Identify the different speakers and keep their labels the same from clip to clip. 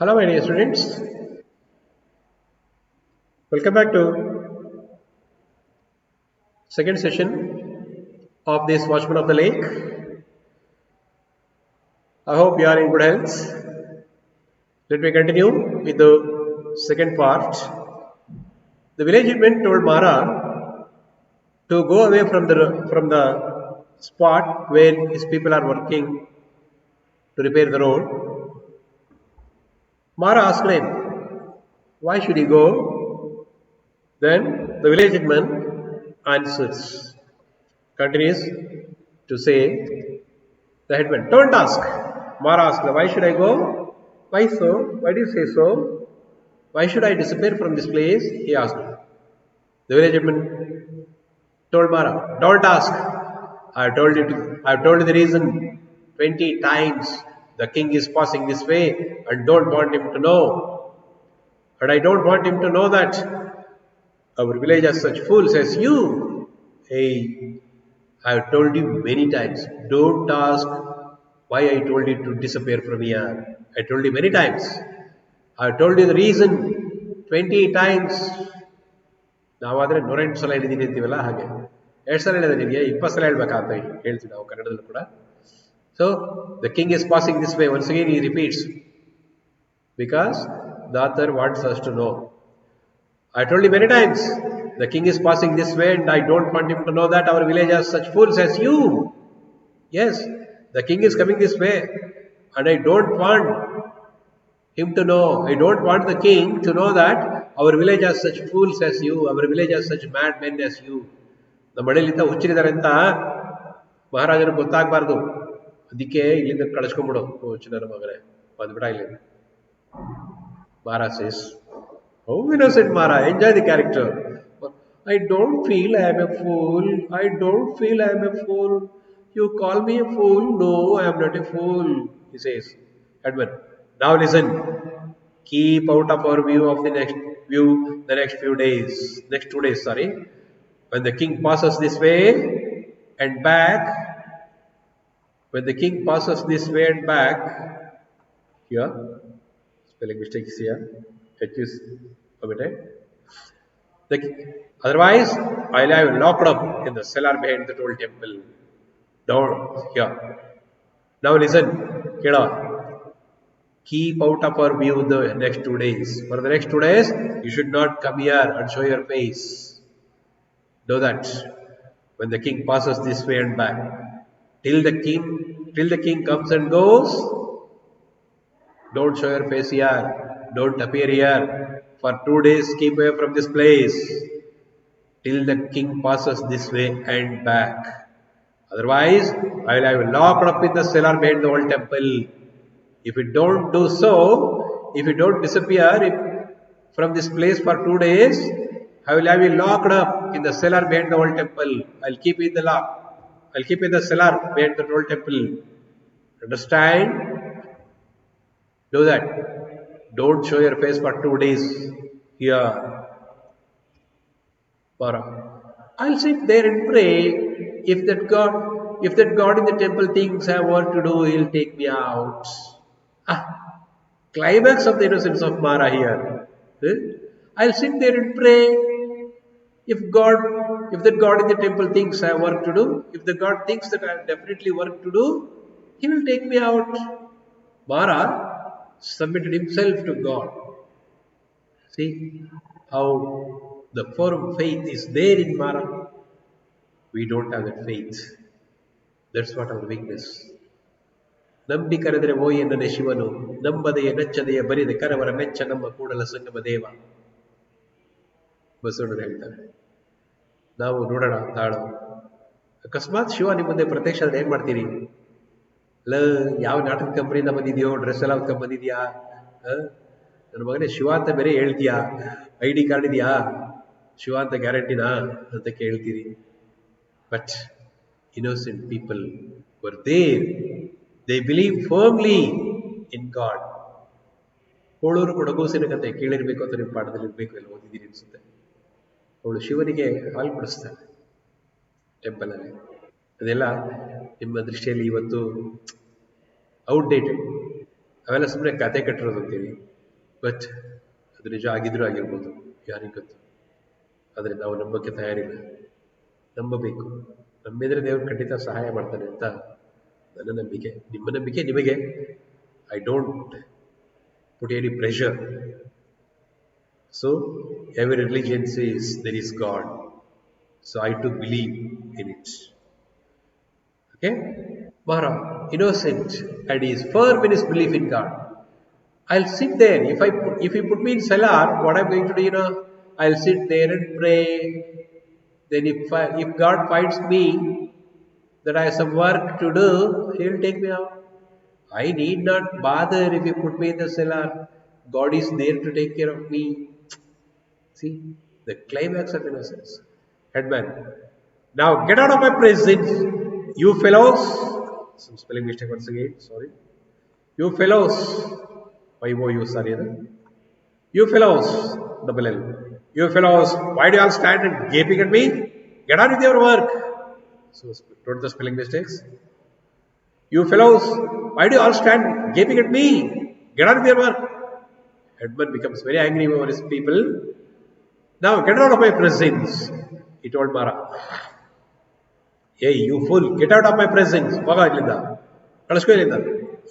Speaker 1: Hello, my dear students. Welcome back to second session of this Watchman of the Lake. I hope you are in good health. Let me continue with the second part. The village headman told Mara to go away from the spot where his people are working to repair the road. Mara asked him, "Why should he go?" Then the village headman continues to say, the headman, "Don't ask." Mara asked, "Why should I go?" "Why so? Why do you say so? Why should I disappear from this place?" he asked. The village headman told Mara, "Don't ask. I've told you the reason 20 times. The king is passing this way and don't want him to know. But I don't want him to know that our village has such fools as you. Hey, I've told you many times, don't ask why I told you to disappear from here. I told you many times. I've told you the reason 20 times. ನಾವಾದರೆ 108 ಸಲ ಹೇಳಿದ್ದೀನಿ ಅಂತೀವಲ್ಲ ಹಾಗೆ 2 ಸಲ ಹೇಳಿದ್ರೆ ನಿಮಗೆ 20 ಸಲ ಹೇಳ್ಬೇಕಾಗ್ತದೆ ಹೇಳ್ತೀವಿ ನಾವು ಕನ್ನಡದಲ್ಲೂ ಕೂಡ. So the king is passing this way. Once again he repeats because the author wants us to know. I told you many times, the king is passing this way and I don't want him to know that our village has such fools as you. Yes, the king is coming this way and I don't want him to know. I don't want the king to know that our village has such fools as you. Our village has such madmen as you. ನಮ್ಮ ಮನೆಯಲ್ಲಿಂದ ಹುಚ್ಚರಿದ್ದಾರೆ ಅಂತ ಮಹಾರಾಜನಿಗೆ ಗೊತ್ತಾಗಬಾರ್ದು. ಅದಕ್ಕೆ ಇಲ್ಲಿಂದ ಕಳಿಸ್ಕೊಂಡ್ಬಿಡು ಹುಚ್ಚನ ಮಗನೇ ಬಂದ್ಬಿಡ ಇಲ್ಲಿ. Mara says, "Oh, innocent Mara, enjoy the character." "I don't feel I am a fool. I don't feel I am a fool. You call me a fool? No, I am not a fool," he says. Edward, now listen. Keep out of our view the next few days. Next 2 days, sorry. When the king passes this way and back, when the king passes this way and back, here, spelling mistake is here. H is omitted. Otherwise, I'll have locked up in the cellar behind the old temple. Down here. Now listen, Keda. Keep out of our view the next 2 days. For the next 2 days, you should not come here and show your face. Know that when the king passes this way and back, till the king comes and goes, don't show your face here. Don't appear here. For 2 days, keep away from this place till the king passes this way and back. Otherwise, I will have locked up in the cellar behind the old temple. If you don't do so, if you don't disappear from this place for 2 days, I will have you locked up in the cellar behind the old temple. I'll keep you in the lock. I'll keep you in the cellar behind the old temple. Understand? Do that. Don't show your face for 2 days here. Para. I'll sit there and pray. If that God in the temple thinks I have work to do, he'll take me out. Climax of the innocence of Mara here. I'll sit there and pray. If that God in the temple thinks I have work to do, if the God thinks that I have definitely work to do, he will take me out. Mara submitted himself to God. See how the firm faith is there in Mara. We don't have that faith. That's what our weakness. ನಂಬಿ ಕರೆದರೆ ಓ ಎನ್ನನೆ ಶಿವನು, ನಂಬದೆಯ ನೆಚ್ಚದೆಯ ಬರಿದೆ ಕರವರ ಮೆಚ್ಚ ನಮ್ಮ ಕೂಡಲ ಸಂಗಮ ದೇವ. ಬಸವಣ್ಣರು ಹೇಳ್ತಾರೆ. ನಾವು ನೋಡೋಣ ತಾಳು. ಅಕಸ್ಮಾತ್ ಶಿವ ನಿಮ್ಮ ಮುಂದೆ ಪ್ರತ್ಯಕ್ಷ ಆದ್ರೆ ಏನ್ ಮಾಡ್ತೀರಿ? ಯಾವ ನಾಟಕ ಕಂಪನಿಯಿಂದ ಬಂದಿದ್ಯೋ, ಡ್ರೆಸ್ ಎಲ್ಲ ಹೊತ್ಕೊಂಡ್ ಬಂದಿದ್ಯಾ, ನನ್ನ ಮಗನೇ ಶಿವ ಅಂತ ಬೇರೆ ಹೇಳ್ತೀಯಾ, ID ಕಾರ್ಡ್ ಇದೆಯಾ, ಶಿವ ಅಂತ ಗ್ಯಾರಂಟಿನಾ ಅಂತ ಕೇಳ್ತೀರಿ. But innocent people were there. They believe firmly in God. ಹೋಳೂರು ಕೊಡಗೂಸಿನ ಕತೆ ಕೇಳಿರ್ಬೇಕು ಅಂತ ನಿಮ್ಮ ಪಾಠದಲ್ಲಿ ಇರಬೇಕು, ಎಲ್ಲ ಓದಿದ್ದೀರಿ ಅನ್ಸುತ್ತೆ. ಅವಳು ಶಿವನಿಗೆ ಹಾಲು ಕೊಡಿಸ್ತಾಳೆ ಟೆಂಪಲ್ ಅಲ್ಲಿ. ಅದೆಲ್ಲ ನಿಮ್ಮ ದೃಷ್ಟಿಯಲ್ಲಿ ಇವತ್ತು ಔಟ್ಡೇಟೆಡ್, ಅವೆಲ್ಲ ಸುಮ್ಮನೆ ಕತೆ ಕಟ್ಟಿರೋದು ಅಂತೀವಿ. ಬಟ್ ಅದು ನಿಜ ಆಗಿದ್ರೂ ಆಗಿರ್ಬೋದು, ಯಾರಿಗೆ ಗೊತ್ತು. ಆದರೆ ನಾವು ನಂಬಕ್ಕೆ ತಯಾರಿಲ್ಲ. ನಂಬಬೇಕು. ನಂಬಿದ್ರೆ ದೇವರು ಖಂಡಿತ ಸಹಾಯ ಮಾಡ್ತಾನೆ ಅಂತ ನನ್ನ ನಂಬಿಕೆ. ನಿಮ್ಮ ನಂಬಿಕೆ ನಿಮಗೆ. I don't put any pressure. So every religion says there is God. So I too believe in it. Okay? Maharaj, innocent, and he is firm in his belief in God. I'll sit there. If you put me in cellar, what I'm going to do, I'll sit there and pray. Then if God finds me that I have some work to do, He'll take me out. I need not bother if you put me in the cellar. God is there to take care of me. See, the climax of innocence. Headman. Now get out of my presence, you fellows. Some spelling mistake once again, sorry. You fellows. You sorry. You fellows, double L. You fellows, why do you all stand and gaping at me? Get on with your work. So, note the spelling mistakes. You fellows, why do you all stand gaping at me? Get on with your work. Headman becomes very angry over his people. Now get out of my presence, he told Mara. Hey, you fool, get out of my presence.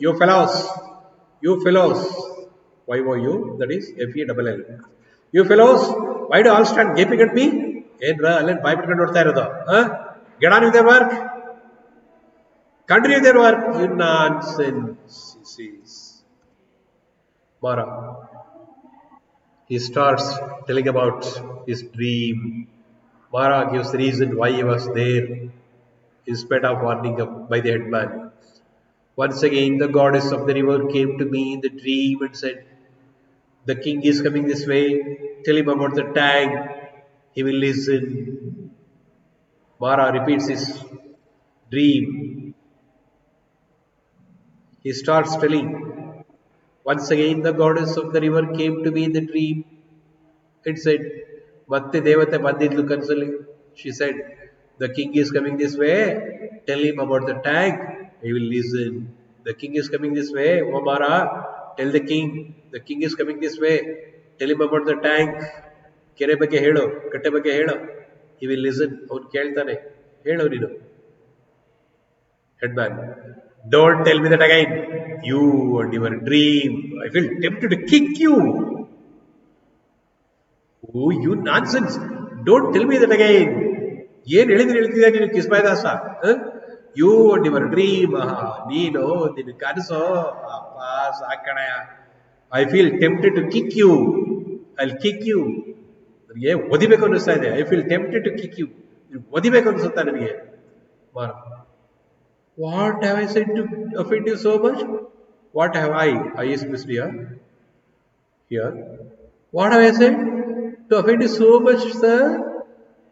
Speaker 1: You fellows, you, that is F-E-L-L. You fellows, why do you all stand gaping at me? Get on with your work. Continue their work. You nonsense, he says. Mara. He starts telling about his dream. Mara gives the reason why he was there, in spite of warning by the headman. Once again, the goddess of the river came to me in the dream and said, the king is coming this way. Tell him about the tank. He will listen. Mara repeats his dream. He starts telling. Once again, the goddess of the river came to me in the dream and said, Matte Devata Bandidlu Kansali. She said, the king is coming this way. Tell him about the tank. He will listen. The king is coming this way. O Mara, tell the king is coming this way. Tell him about the tank. Kere ಬಗ್ಗೆ ಹೇಳು, ಕಟ್ಟೆ ಬಗ್ಗೆ ಹೇಳು. He will listen. ಅವನು ಕೇಳ್ತಾನೆ. ಹೇಳು ನೀನು. Headman. Don't tell me that again. You and your dream. I feel tempted to kick you. Oh, you nonsense. Don't tell me that again. ಏನು ಹೇಳ್ತಿದ್ಯಾ ನೀನು ಕಿಸ್ಮಾಯ್ದಾಸ? You and your dream. ನೀನು ನಿನ್ನ ಕನಸು. ಅಪ್ಪ ಸಾಕಣಯ. I feel tempted to kick you. I'll kick you. ನನಗೆ ಒದಿಬೇಕು ಅನ್ನಿಸ್ತಾ ಇದೆ. I feel tempted to kick you. ಒದಿಬೇಕು ಅನ್ಸುತ್ತಾ ನನಗೆ. What have I said to offend you so much? What have I is missed here. What have I said to offend you so much, sir?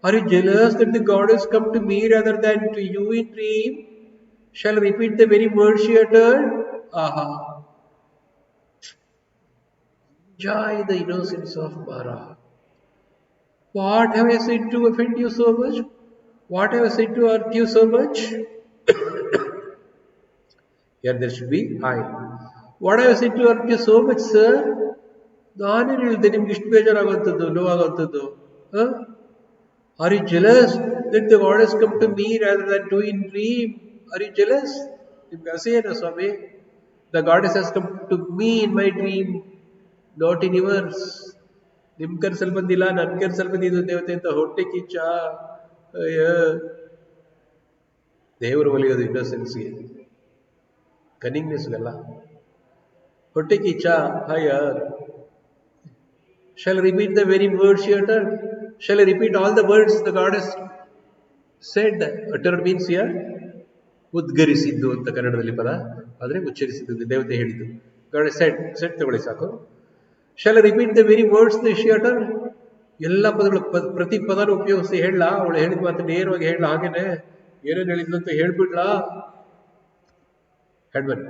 Speaker 1: Are you jealous that the goddess come to me rather than to you in dream? Shall I repeat the very words she uttered? Aha. Enjoy the innocence of Mara. What have I said to offend you so much? What have I said to hurt you so much? Here there should be I. What have I said to hurt you so much, sir? ನಾನೇನು ಹೇಳಿದೆ ನಿಮ್ಗೆ ಇಷ್ಟು ಬೇಜಾರಾಗುವಂಥದ್ದು, ನೋವಾಗುವಂಥದ್ದು? Are you jealous that the goddess come to me rather than to in dream? Are you jealous? ನಿಮ್ಗೆ ಅಸಹ್ಯನಾ ಸ್ವಾಮಿ? The goddess has come to me in my dream, not in yours. ನಿಮ್ ಕನಸಲ್ಲಿ ಬಂದಿಲ್ಲ, ನನ್ನ ಕನಸಲ್ಲಿ ಬಂದಿದ್ದು ದೇವತೆ ಅಂತ ಹೊಟ್ಟೆ ಕಿಚ್ಚ. ದೇವರು ಒಲಿಯೋದು ಇನ್ನೋಸೆನ್ಸ್ಗೆ, ಕನ್ನಿಂಗ್ನೆಸ್ಗಲ್ಲ. ಹೊಟ್ಟೆ Kichcha. Shall I repeat the very words she uttered? Shall I repeat all the words the goddess said? Uttered means here ಉದ್ಗರಿಸಿದ್ದು ಅಂತ ಕನ್ನಡದಲ್ಲಿ ಪದ, ಆದರೆ ಉಚ್ಚರಿಸಿದ್ದು ದೇವತೆ ಹೇಳಿದ್ದು. goddess said ತಗೊಳ್ಳಿ ಸಾಕು. Shall I repeat the very words that she uttered? ಎಲ್ಲ ಪದಗಳು ಪ್ರತಿ ಪದನೂ ಉಪಯೋಗಿಸಿ ಹೇಳ. ಅವಳು ಹೇಳಿದ ಮಾತು ನೇರವಾಗಿ ಹೇಳ. ಹಾಗೇನೆ ಏನೇನು ಹೇಳಿದ್ಲು ಅಂತ ಹೇಳ್ಬಿಡ್ಲಾ? Headman.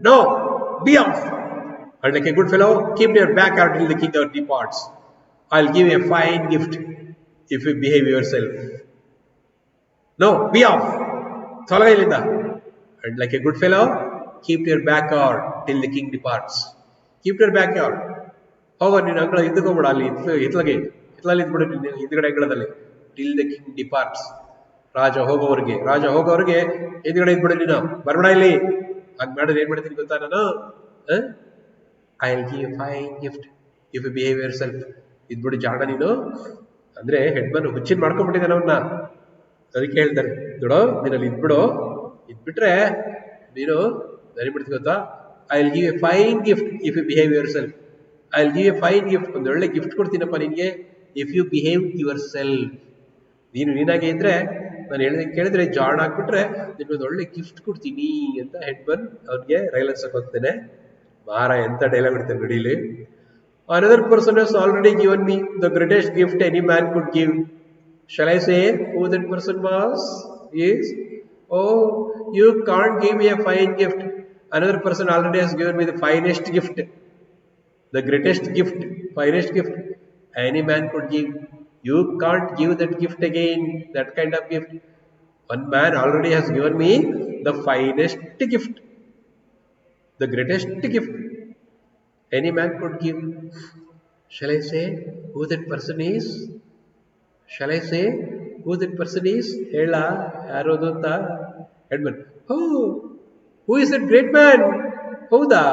Speaker 1: No, be off. And like a good fellow, keep your back out till the king departs. I'll give you a fine gift if you behave yourself. No, be off. Tolagailinda. And like a good fellow, keep your back out till the king departs. Keep your back out. ಹೋಗೋ ನೀನು ಅಂಗಳ ಹಿಂದಕ್ಕೋಗ್ಬಿಡ ಅಲ್ಲಿ ಹಿತ್ಲಲ್ಲಿ ಇದ್ಬಿಡು ನೀನು ಹಿಂದ್ಗಡೆ ಅಂಗಳದಲ್ಲಿ till the king ಡಿಪಾರ್ಟ್ಸ್. ರಾಜ ಹೋಗೋವರೆಗೆ ಹಿಂದ್ಗಡೆ ಇದ್ಬಿಡು ನೀನು, ಬರ್ಬೇಡ ಇಲ್ಲಿ. ಹಂಗ್ ಮಾಡಿದ್ರೆ ಏನ್ ಮಾಡ್ತೀನಿ ಗೊತ್ತಾ ನಾನು? I will give a fine gift if you behave yourself. ಇದ್ಬಿಡು ಜಾಣ ನೀನು. ಅಂದ್ರೆ ಹೆಡ್ಮನ್ ಹುಚ್ಚಿನ ಮಾಡ್ಕೊಂಡ್ಬಿಟ್ಟಿದ್ದಾನೆ ಅವನ್ನ. ಅದಕ್ಕೆ ಹೇಳ್ತಾರೆ, ನೋಡೋ ನೀನಲ್ಲಿ ಇದ್ಬಿಟ್ರೆ ನೀನು ಬಿಡ್ತೀನಿ ಗೊತ್ತಾ? I will give a fine gift if you behave yourself. I will give a fine gift, ಒಂದು ಒಳ್ಳೆ ಗಿಫ್ಟ್ ಕೊಡ್ತೀನಪ್ಪ ನಿನ್ಗೆ, if you behave yourself. ನೀನಾಗೆ ಇದ್ರೆ, ನಾನು ಹೇಳ್ದಂಗೆ ಕೇಳಿದ್ರೆ ಜಾಣ ಆಗ್ಬಿಟ್ರೆ ನಿಮ್ಗೊಂದು ಒಳ್ಳೆ ಗಿಫ್ಟ್ ಕೊಡ್ತೀನಿ ಅಂತ ಹೆಡ್ಮನ್ ಅವ್ನಿಗೆ ರೈಲ್ ಅನ್ಸಕ್ ಹೋಗ್ತೇನೆ. ಮಾರ ಎಂತ ಡೈಲಾಗ್ ಬಿಡ್ತೇನೆ ನಡೀಲಿ. Another person has already given me the greatest gift any man could give. Shall I say who that person was? Yes. Oh, you can't give me a fine gift. Another person already has given me the finest gift. The greatest gift, finest gift any man could give. You can't give that gift again, that kind of gift. One man already has given me the finest gift, the greatest gift any man could give. Shall I say who that person is? Shall I say who that person is? Hela yaro anta Edmund. Oh, who is that great man? Houda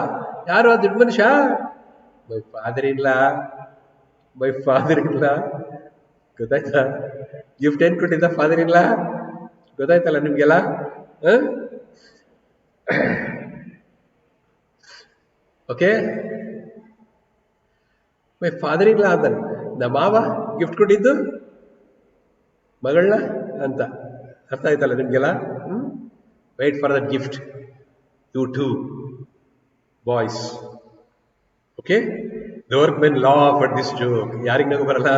Speaker 1: yaro ad manushya? My father-in-law. ಗೊತ್ತಾಯ್ತಾ? Gift ಏನ್ ಕೊಟ್ಟಿದ್ದ ಫಾದರ್-ಇನ್-ಲಾ? ಗೊತ್ತಾಯ್ತಲ್ಲ ನಿಮ್ಗೆಲ್ಲ? Okay, ಮೈ ಫಾದರ್-ಇನ್-ಲಾ ಅಂತಾನೆ. ನಮ್ಮ ಮಾವ gift ಕೊಟ್ಟಿದ್ದು ಮಗಳನ್ನ ಅಂತ. ಅರ್ಥ ಆಯ್ತಲ್ಲ ನಿಮ್ಗೆಲ್ಲ? Wait for that gift, you two boys. Okay, the work men laugh at this joke. ಯಾರಿಗೆ ನಗು ಬರಲ್ಲ?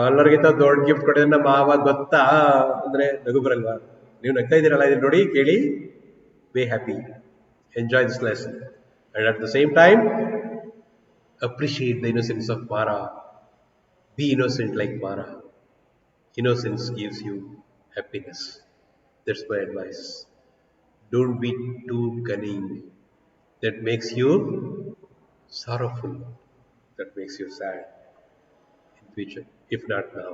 Speaker 1: ಎಲ್ಲರಿಗಿಂತ ದೊಡ್ಡ ಗಿಫ್ಟ್ ಕೊಟ್ಟಿದ್ರೆ ನಮ್ಮ ಮಾವ ಗೊತ್ತಾ ಅಂದ್ರೆ ನಗು ಬರಲ್ವಾ? ನೀವು ನಗ್ತಾ ಇದ್ದೀರಲ್ಲ, ಇದನ್ನ ನೋಡಿ, ಕೇಳಿ, be happy, enjoy this lesson, and at the same time appreciate the innocence of Mara. Be innocent like Mara. Innocence gives you happiness. That's my advice. Don't be too cunning. That makes you sorrowful. That makes you sad in future, if not now.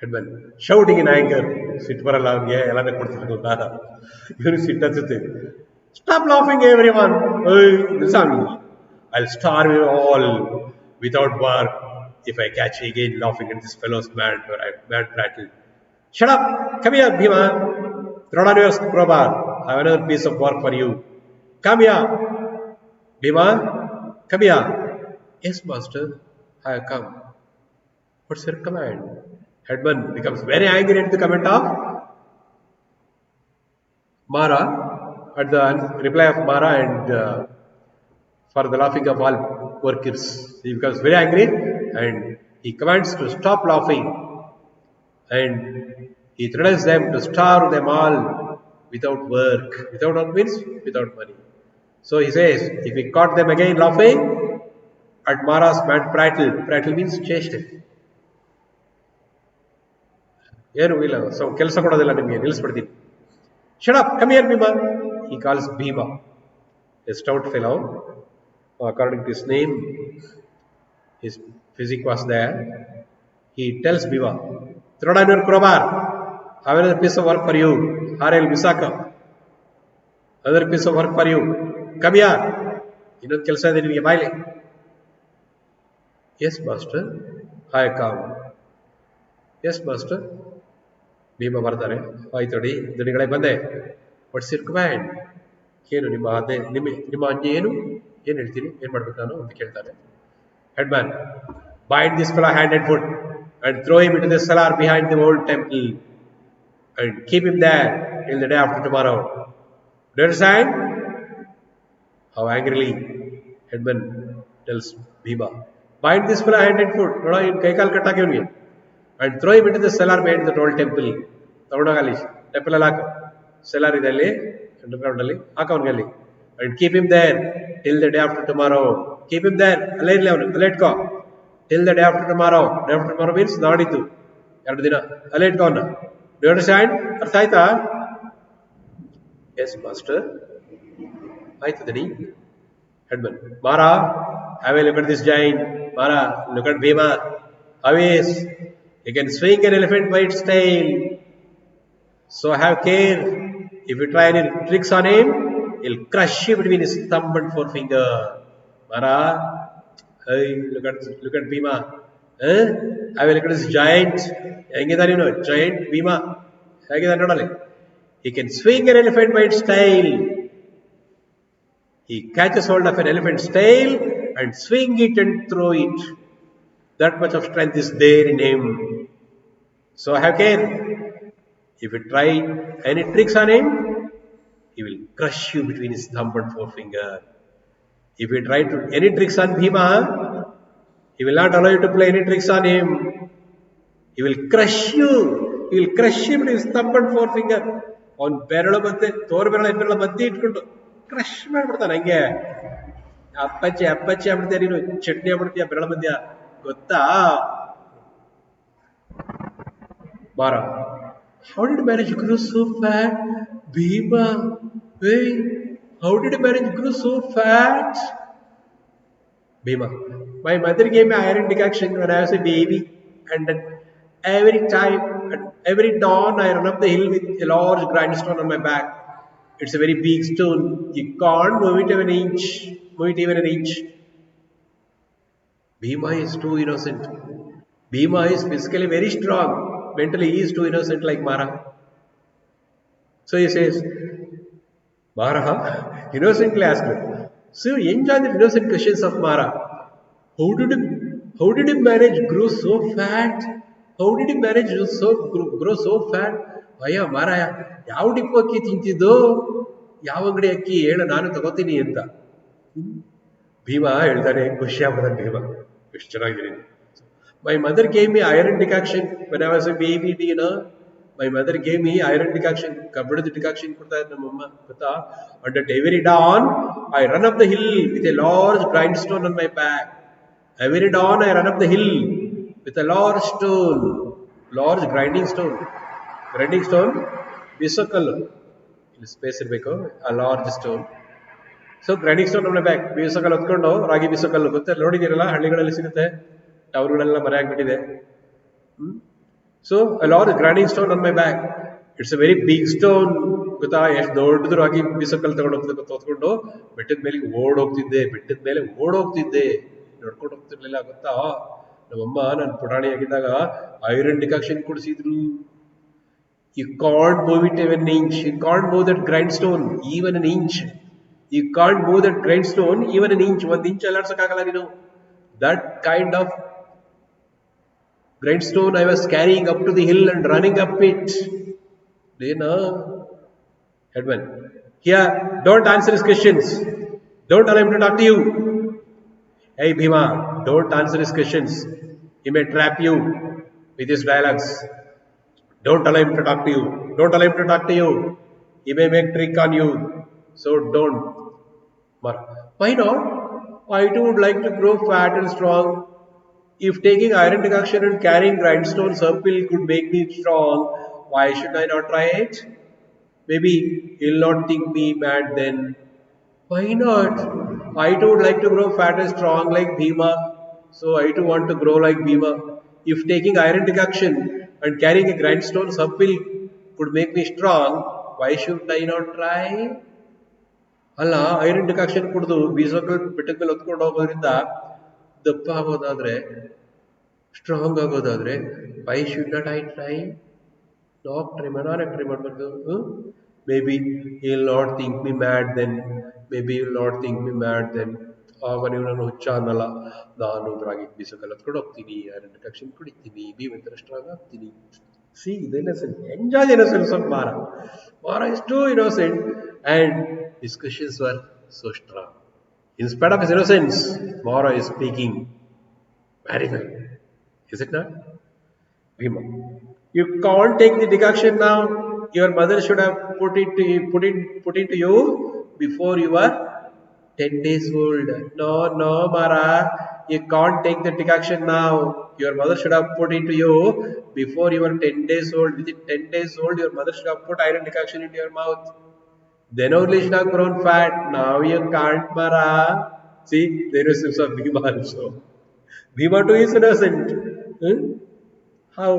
Speaker 1: Edmund, shouting in anger. ಸಿಟ್ಟು ಬರಲ್ಲ ಅವನಿಗೆ, ಎಲ್ಲಾನೇ ಕೊಡ್ತಿಲ್ಲ ಗೊತ್ತಾ? ಇವನು ಸಿಟ್ಟು ಅನ್ಸುತ್ತೆ. Stop laughing, everyone. I'll starve you all without work if I catch you again laughing at this fellow's mad prattle. Shut up! Come here, Bhima. Throw down your crowbar. I have another piece of work for you. Come here, Bhima. Come here. Yes, master. I have come. What's your command? Headman becomes very angry at the comment of Mara. At the reply of Mara and for the laughing of all workers, he becomes very angry and he commands to stop laughing, and he threatens them to starve them all without work. Without work means without money. So he says, if he caught them again laughing at Mara's mad prattle, prattle means chested. ಏನು ಇಲ್ಲ, ಕೆಲಸ ಕೊಡೋದಿಲ್ಲ ನಿಮಗೆ, ನಿಲ್ಲಿಸ್ಬಿಡ್ತೀನಿ. Shut up, come here, Bhima. He calls Bhima, a stout fellow. According to his name, his physique was there. He tells Bhima, throw down your crowbar. I have another piece of work for you. Harel Visaka. Another piece of work for you. Come here. ಇನ್ನೊಂದು ಕೆಲಸ ಇದೆ ನಿನಗೆ, ಬಾಯ್ಲಿ. Yes, master. I come. Yes, master. Bhima ಬರ್ತಾರೆ. ಆಯ್ತು ನೋಡಿ, ದಣಿಗಳೇ ಬಂದೆ. What's your command? ಏನು ನಿಮ್ಮ ಆಜ್ಞೆ ಏನು ಹೇಳ್ತೀನಿ, ಏನ್ ಮಾಡ್ಬೇಕು ನಾನು ಅಂತ ಕೇಳ್ತಾರೆ. ಹೆಡ್ಮ್ಯಾನ್, bind this fellow hand and foot and throw him into the cellar behind the old temple and keep him there till the day after tomorrow. Do you understand? How angrily Headman tells Bhima, bind this fellow hand and foot. ನೋಡೋ ಇನ್ ಕೈ ಕಾಲು ಕಟ್ಟಾಕಿ ಅವನಿಗೆ. And throw him into the cellar behind the old temple. ತಗೊಂಡೋಗಲ್ಲಿ temple ಅಲ್ಲಿ ಹಾಕು. ಸೆಲಾರ್ ಇದೆ ಅಲ್ಲಿ underground ಅಲ್ಲಿ, ಹಾಕವನ್ಗೆ ಅಲ್ಲಿ. And keep him there till the day after tomorrow. Keep him there. ಅಲ್ಲೇ ಇರ್ಲಿ ಅವನು, ಅಲ್ಲೇ ಇಟ್ಕೋ. Till the day after tomorrow. Day after tomorrow means ನಾಡಿದ್ದು, 2 ದಿನ. ಅಲ್ಲೇ ಇಟ್ಕೋ ಅವನ್ನ. Do you understand? ಅರ್ಥ ಆಯ್ತಾ? Yes, master. ಆಯ್ತದನಿ headman. Mara, have a look at this giant. Mara, look at Bhima. How is? He can swing an elephant by its tail. So have care. If you try any tricks on him, he'll crush you between his thumb and forefinger. Mara, hey, look at Bhima. Eh? Have a look at this giant. ಹೆಂಗಿದಾನೆ ಇವನು giant Bhima. ಹೇಗಿದಾನೆ ನೋಡಲಿ. He can swing an elephant by its tail. He catches hold of an elephant's tail and swing it and throw it. That much of strength is there in him. So have care. If you try any tricks on him, he will crush you between his thumb and forefinger. If you try any tricks on Bhima, he will not allow you to play any tricks on him. He will crush you. He will crush you between his thumb and forefinger. On ಬೆರಳು ಮತ್ತೆ ತೋರು ಬೆರಳು ಬೆರಳು ಮಧ್ಯೆ ಇಟ್ಕೊಂಡು crush ಮಾಡ್ಬಿಡ್ತಾನೆ ಹಂಗೆ ಅಪ್ಪಚ್ಚಿ ಆಗ್ಬಿಡ್ತೀಯ ನೀನು ಚಟ್ನಿ ಆಗ್ಬಿಡ್ತೀಯ ಬೆರಳ ಮಧ್ಯ ಗೊತ್ತಾ Mara, how did you manage to grow so fat? Bhima, hey, how did you manage to grow so fat? Bhima, my mother gave me iron decoction when I was a baby, and every time, at every dawn, I run up the hill with a large grindstone on my back. It's a very big stone. You can't move it even an inch. Bhima is too innocent. Bhima is physically very strong. Mentally, he is too innocent like Mara. So he says, Mara, innocently asked him. So enjoy the innocent questions of Mara. How did you manage grow so fat? How did you manage grow so fat? ಅಯ್ಯ ಮಾರಾಯ ಯಾವ dip ಅಕ್ಕಿ ತಿಂತಿದ್ದು ಯಾವ ಅಂಗಡಿ ಅಕ್ಕಿ ಹೇಳು ನಾನು ತಗೋತೀನಿ ಅಂತ ಭೀಮಾ ಹೇಳ್ತಾನೆ ಖುಷಿ ಆಗ್ಬಿಡ್ತಾನೆ ಭೀಮಾ ಎಷ್ಟು ಚೆನ್ನಾಗಿದ್ದೀನಿ My mother gave me iron decoction when I was a baby, you know. My mother gave me iron decoction. Kabbadದ decoction ಕೊಡ್ತಾ ಇದ್ದ ನಮ್ಮಮ್ಮ ಗೊತ್ತಾ and at every dawn I run up the hill with a large grindstone on my back. Every dawn I run up the hill with a large grinding stone. Grinding stone, ಬೀಸೋಕಲ್ಲು ಇಲ್ಲಿ space ಇರಬೇಕು a large stone. So grinding stone on my back. ಬೀಸೋಕಲ್ಲು ಹೊತ್ಕೊಂಡು ರಾಗಿ ಬೀಸೋಕಲ್ಲು ಗೊತ್ತಾ ನೋಡಿದಿರಲ್ಲ ಹಳ್ಳಿಗಳಲ್ಲಿ ಸಿಗುತ್ತೆ ಟವರ್ಗಳೆಲ್ಲ ಮರೆ ಆಗ್ಬಿಟ್ಟಿದೆ so a large grinding stone on my back. It's a very big stone ಗೊತ್ತಾ ಎಷ್ಟು ದೊಡ್ಡದು ರಾಗಿ ಬೀಸೋಕಲ್ಲು ತಗೊಂಡು ಹೊತ್ಕೊಂಡು ಬೆಟ್ಟದ ಮೇಲೆ ಓಡೋಗ್ತಿದ್ದೆ ನಡ್ಕೊಂಡು ಹೋಗ್ತಿರ್ಲಿಲ್ಲ ಗೊತ್ತಾ ನಮ್ಮಮ್ಮ ನಾನು ಪುಟಾಣಿಯಾಗಿದ್ದಾಗ ಐರನ್ ಡಿಕಾಕ್ಷನ್ ಕುಡಿಸಿದ್ರು You can't move it even an inch. You can't move that grindstone even an inch. You can't move that grindstone even an inch. 1 inch ಅಲ್ಲಾಡ್ಸಕ್ಕಾಗಲ್ಲ ನೀನು. That kind of grindstone I was carrying up to the hill and running up it. Do you know? Headman. Here, don't answer his questions. Don't allow him to talk to you. Hey Bhima, don't answer his questions. He may trap you with his dialogues. Don't allow him to talk to you. Don't allow him to talk to you. He may make trick on you. So don't. Why not? I too would like to grow fat and strong. If taking iron decoction and carrying grindstones uphill could make me strong, why should I not try it? Maybe he'll not think me mad then. Why not? I too would like to grow fat and strong like Bhima. So I too want to grow like Bhima. If taking iron decoction and carrying a grindstone uphill could make me strong, why should I not try? ಅಲ್ಲ iron decoction ಕುಡಿದು ಬೀಸೋಕಲ್ ಬೆಟ್ಟದ ಮೇಲೆ ಹೊತ್ಕೊಂಡು ಹೋಗೋದ್ರಿಂದ ದಪ್ಪ ಆಗೋದಾದ್ರೆ strong ಆಗೋದಾದ್ರೆ why should not I try try ಮಾಡಬಾರ್ದು maybe will not think me mad then ಆಗ ನೀವು ನಾನು ಹುಚ್ಚ ಅನ್ನಲ್ಲ ನಾನು ರಾಗಿ ಬೀಸೋಕಲ್ ಹೊತ್ಕೊಂಡು ಹೋಗ್ತೀನಿ ಐರನ್ ಡಿಕಾಕ್ಷನ್ ಕುಡಿತೀನಿ ಭೀಮಂತರ ಸ್ಟ್ರಾಂಗ್ ಆಗ್ತೀನಿ See the innocence. Enjoy the innocence of Mara. Mara is too innocent and his questions were so strong. In spite of his innocence, Mara is speaking very well. Is it not? Bhima. You can't take the decoction now. Your mother should have put into you before you were 10 days old. No, Mara. You can't take the decoction now. Your mother should have put into you before you were 10 days old. Within 10 days old, your mother should have put iron decoction into your mouth. Then only should have grown fat. Now you can't, Mara. See, the innocence of Bhima also. Bhima too is innocent. Hmm? How?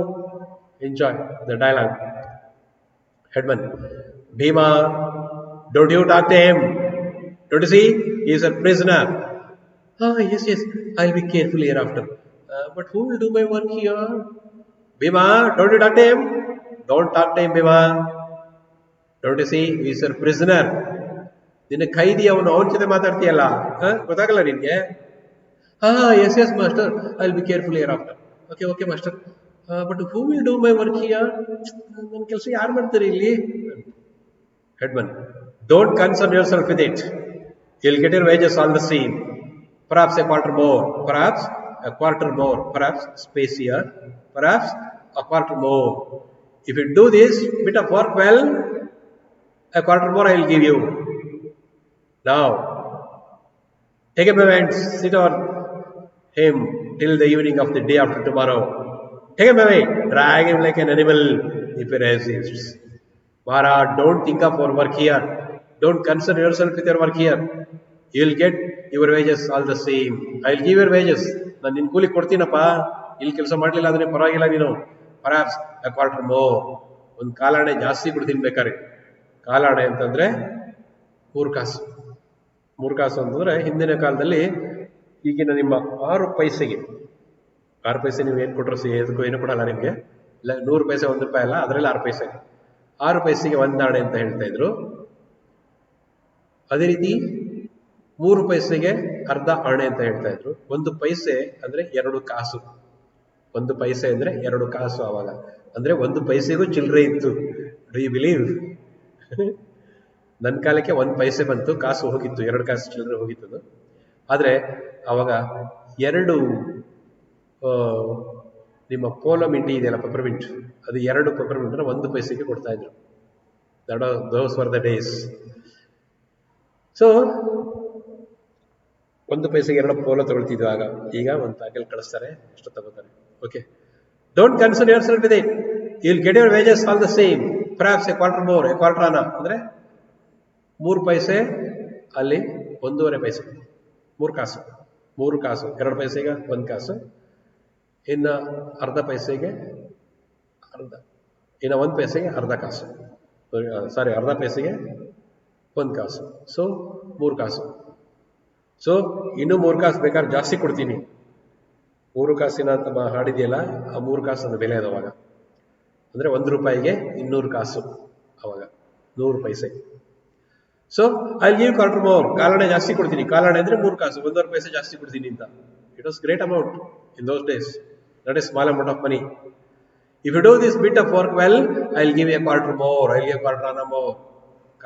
Speaker 1: Enjoy the dialogue. Headman. Bhima, don't you talk to him. Don't you see? He is a prisoner. Ah, yes, yes. I'll be careful hereafter. But who will do my work here? Bhima, don't you talk to him? Don't talk to him, Bhima. Don't you see? He is a prisoner. ನಿನ್ನ ಖೈದಿ ಅವನ ಜೊತೆ ಮಾತಾಡ್ತೀಯಲ್ಲ ಗೊತ್ತಾಗಲ್ಲ ನಿನ್ಗೆ yes yes master I will be careful hereafter okay okay master but who will do my work here ನನ್ನ ಕೆಲಸ ಯಾರು ಮಾಡ್ತಾರೆ ಇಲ್ಲಿ headman don't concern yourself with it you will get your wages all the same perhaps a quarter more, perhaps a quarter more, perhaps space here, perhaps a quarter more. If you do this bit of work well, a quarter more I will give you. Now, take him away and sit on him till the evening of the day after tomorrow. Take him away, drag him like an animal if he resists. Mara, don't think of your work here. Don't concern yourself with your work here. You will get your wages all the same. I will give your wages. ನಾನು ನಿನ್ನ ಕೂಲಿ ಕೊಡ್ತೀನಪ್ಪ ಇಲ್ಲಿ ಕೆಲಸ ಮಾಡಲಿಲ್ಲ ಅಂದರೆ ಪರವಾಗಿಲ್ಲ ನೀನು perhaps ಅ quarter more ಒಂದು ಕಾಲಾಣೆ ಜಾಸ್ತಿ ಕೊಡ್ತೀನಿ ಬೇಕಾದ್ರೆ ಕಾಲಾಣೆ ಅಂತಂದರೆ 3 ಕಾಸು 3 ಕಾಸು ಅಂತಂದರೆ ಹಿಂದಿನ ಕಾಲದಲ್ಲಿ ಈಗಿನ ನಿಮ್ಮ 6 ಪೈಸೆಗೆ 6 ಪೈಸೆ ನೀವು ಏನು ಕೊಟ್ಟರು ಎದಕ್ಕೂ ಏನು ಕೊಡಲ್ಲ ನಿಮಗೆ ಇಲ್ಲ 100 ಪೈಸೆ 1 ರೂಪಾಯಿ ಅಲ್ಲ ಅದರಲ್ಲಿ 6 ಪೈಸೆ 6 ಪೈಸೆಗೆ 1 ಆಣೆ ಅಂತ ಹೇಳ್ತಾ ಇದ್ರು ಅದೇ ರೀತಿ 3 ಪೈಸೆಗೆ ಅರ್ಧ ಆಣೆ ಅಂತ ಹೇಳ್ತಾ ಇದ್ರು 1 ಪೈಸೆ ಅಂದ್ರೆ 2 ಕಾಸು 1 ಪೈಸೆ ಅಂದ್ರೆ 2 ಕಾಸು ಅವಾಗ ಅಂದ್ರೆ 1 ಪೈಸೆಗೂ ಚಿಲ್ಲರೆ ಇತ್ತು ಡು ಯು ಬಿಲೀವ್ ನನ್ನ ಕಾಲಕ್ಕೆ 1 ಪೈಸೆ ಬಂತು ಕಾಸು ಹೋಗಿತ್ತು 2 ಕಾಸು ಚಿಲ್ಲರೆ ಹೋಗಿತ್ತು ಆದ್ರೆ ಅವಾಗ 2 ನಿಮ್ಮ ಪೋಲೋ ಮಿಂಟಿ ಇದೆಯಲ್ಲ ಪೆಪರ್ಮಿಂಟ್ ಅದು 2 ಪೆಪರ್ಮಿಂಟ್ 1 ಪೈಸೆಗೆ ಕೊಡ್ತಾ ಇದ್ರು those were the days so 1 ಪೈಸೆಗೆ 2 ಪೋಲೋ ತಗೊಳ್ತಿದ್ವಿ ಆಗ ಈಗ ಒಂದು ಪ್ಯಾಕೆಲ್ ಕಳಿಸ್ತಾರೆ ಎಷ್ಟು ತಗೋತಾರೆ okay don't concern yourself with it you will get your wages all the same perhaps a quarter more a quarter ಆನ ಅಂದ್ರೆ 3 ಪೈಸೆ ಅಲ್ಲಿ 1.5 ಪೈಸೆ 3 ಕಾಸು 3 ಕಾಸು 2 ಪೈಸೆಗೆ 1 ಕಾಸು ಇನ್ನು ಅರ್ಧ ಪೈಸೆಗೆ ಇನ್ನು 1 ಪೈಸೆಗೆ ಅರ್ಧ ಕಾಸು ಸಾರಿ ಅರ್ಧ ಪೈಸೆಗೆ 1 ಕಾಸು ಸೊ 3 ಕಾಸು ಸೊ ಇನ್ನೂ 3 ಕಾಸು ಬೇಕಾದ್ರೆ ಜಾಸ್ತಿ ಕೊಡ್ತೀನಿ 3 ಕಾಸಿನ ಅಂತ ಹಾಡಿದೆಯಲ್ಲ ಆ 3 ಕಾಸು ಅದು ಬೆಲೆ ಅವಾಗ ಅಂದರೆ 1 ರೂಪಾಯಿಗೆ 200 ಕಾಸು ಅವಾಗ 100 ಪೈಸೆ so I give quarter more ಕಾಲಾಣೆ ಜಾಸ್ತಿ ಕೊಡ್ತೀನಿ ಕಾಲಾಣೆ ಅಂದರೆ 3 ಕಾಸು 1.5 ಪೈಸೆ ಜಾಸ್ತಿ ಕೊಡ್ತೀನಿ ಅಂತ it was great amount in those days that is small amount of money if you do this bit of work well I will give a quarter more I will give quarter anna more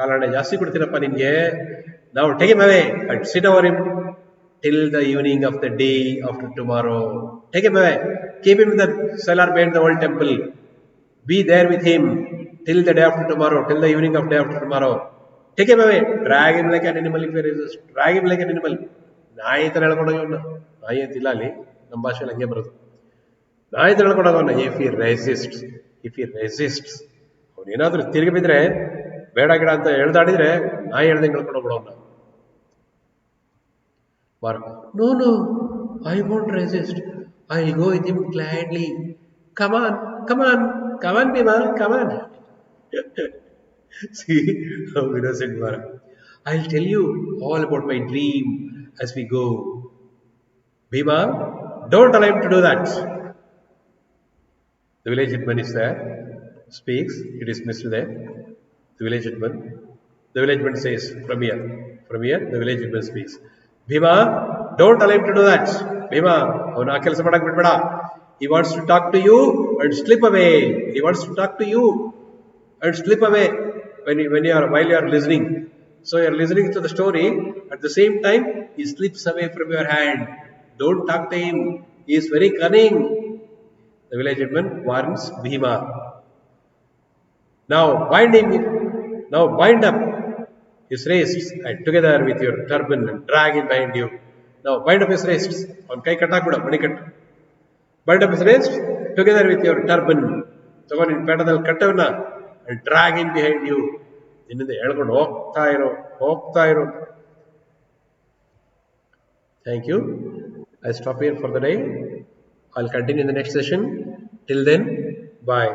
Speaker 1: ಕಾಲಾಣೆ ಜಾಸ್ತಿ ಕೊಡ್ತೀನಪ್ಪ ನಿನ್ಗೆ ನಾವು take him away and sit over him till the evening of the day after tomorrow. Take him away, keep him in the cellar behind the old temple, be there with him till the day after tomorrow, till the evening of day after tomorrow. Take him away, drag him like an animal if he resists, drag him like an animal. ನಾಯಿ ತರ ಹೇಳ್ಕೊಂಡೋಗ ನಾಯಿ ಅಂತಿಲ್ಲ ಅಲ್ಲಿ ನಮ್ಮ ಭಾಷೆಯಲ್ಲಿ ಹಂಗೆ ಬರೋದು ನಾಯಿ ತರ ಹೇಳ್ಕೊಂಡೋಗ ಇಫ್ ಹಿ ರೆಸಿಸ್ಟ್ಸ್ ಅವನೇನಾದ್ರೂ ತಿರುಗಿ ಬಿದ್ರೆ ಬೇಡ ಗಿಡ ಅಂತ ಎಳ್ದಾಡಿದ್ರೆ ನಾಯಿ ಹೇಳ್ದಂಗೆ ಹೇಳ್ಕೊಂಡು ಹೋಗ್ಬಿಡೋಣ No, no, I won't resist. I'll go with him gladly. Come on, come on, come on, Bhima, come on. See how innocent Mara. I'll tell you all about my dream as we go. Bhima, don't allow him to do that. The village hitman is there, speaks, it is Mr. there. The village hitman. The village hitman says, from here, the village hitman speaks. Bhima, don't allow him to do that. Bhima, avana ಕೆಲಸ ಮಾಡಕ್ಕೆ ಬಿಡಬೇಡ. He wants to talk to you and slip away. He wants to talk to you and slip away while you are listening. So you are listening to the story. At the same time, he slips away from your hand. Don't talk to him. He is very cunning. The village hitman warns Bhima. Now bind him. Now bind up his wrists and together with your turban and drag him behind you. Now bind up his wrists. On kai kattakuda manikattu. Bind up his wrists together with your turban. ತಗೊಂಡು ನಿನ್ನ ಪೇಟದಲ್ಲಿ ಕಟ್ಟವನ್ನ and drag him behind you. ಇನ್ನಿಂದ ಹೇಳ್ಕೊಂಡು ಹೋಗ್ತಾ ಇರೋ. Thank you. I stop here for the day. I'll continue in the next session. Till then, bye.